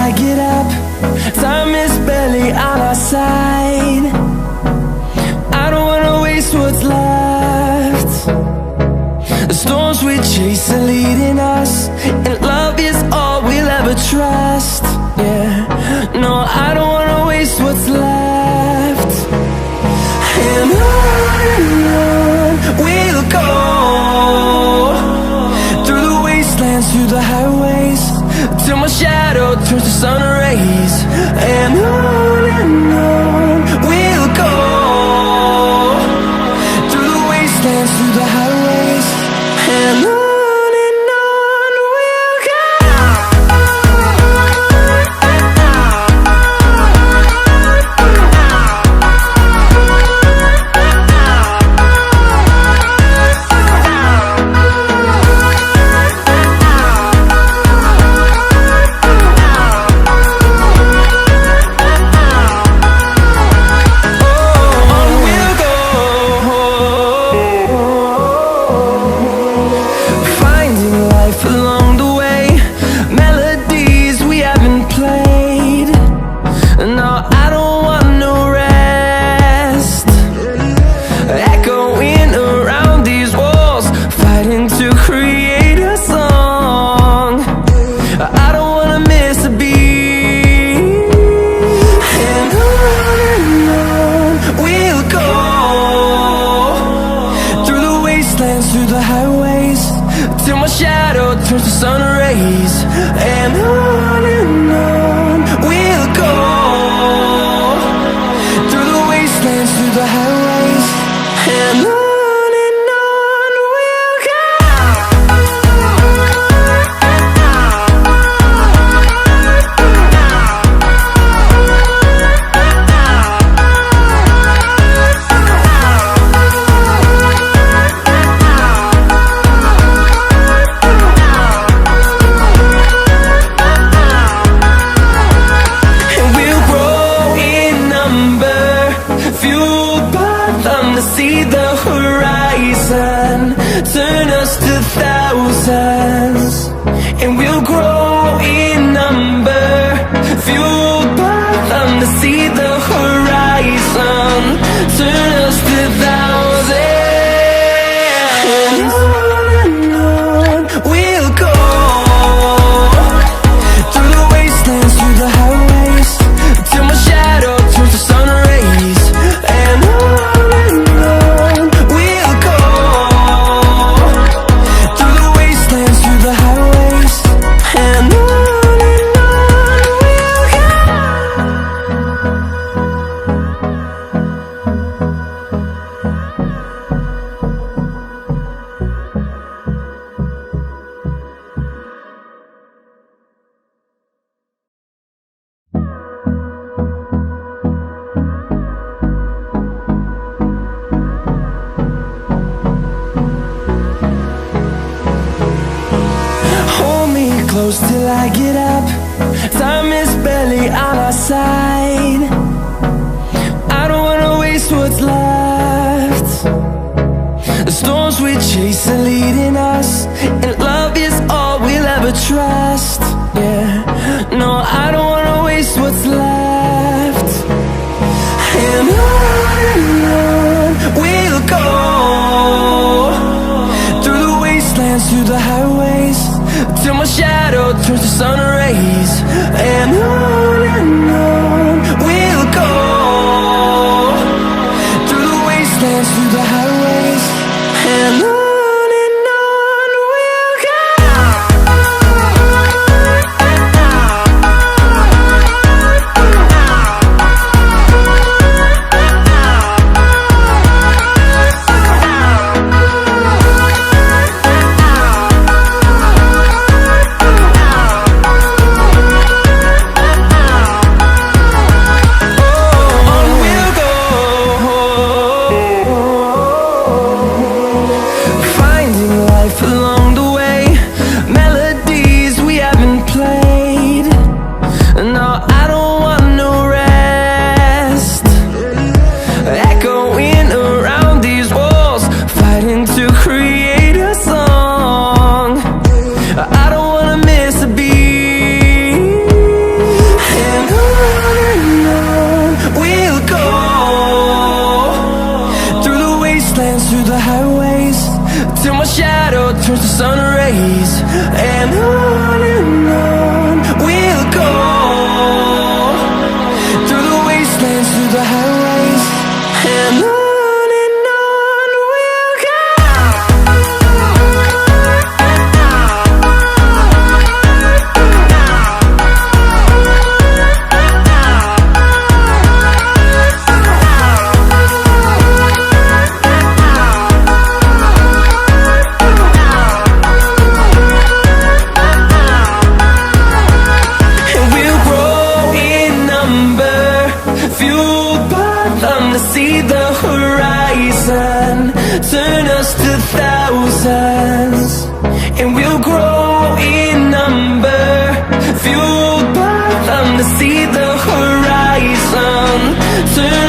I get up. Time is barely on our side. I don't wanna waste what's left. The storms we chase are leading us, and love is all we'll ever trust. Yeah, no, I don't wanna waste what's left. And on we'll go, through the wastelands, through the highways, till my shadow turns to sun rays. And on we'll go, through the wastelands, through the highways, and on we'll go. Through the highways, till my shadow turns to sun rays. And on we'll go, through the wastelands, through the highways, and on we'll go. See the horizon turn us to thousands, and we'll grow in number, fueled by them. To see the horizon turn us to thousands, and on we'll go, through the wastelands, through the highways, till my shadow turns to sun rays. And close till I get up. Time is barely on our side. I don't wanna waste what's left. The storms we chase are leading us, and love is all we'll ever trust. Yeah, no, I don't wanna waste what's left. And on we'll go, through the wastelands, through the highways, till my shadow turns to sun rays. And on we'll go, through the wastelands, through the highways, and on we'll go. till my shadow turns to sun rays. And on we'll go, through the wastelands, through the highways, and on we'll go. To see the horizon turn us to thousands, and we'll grow in number, fueled by them. To see the horizon turn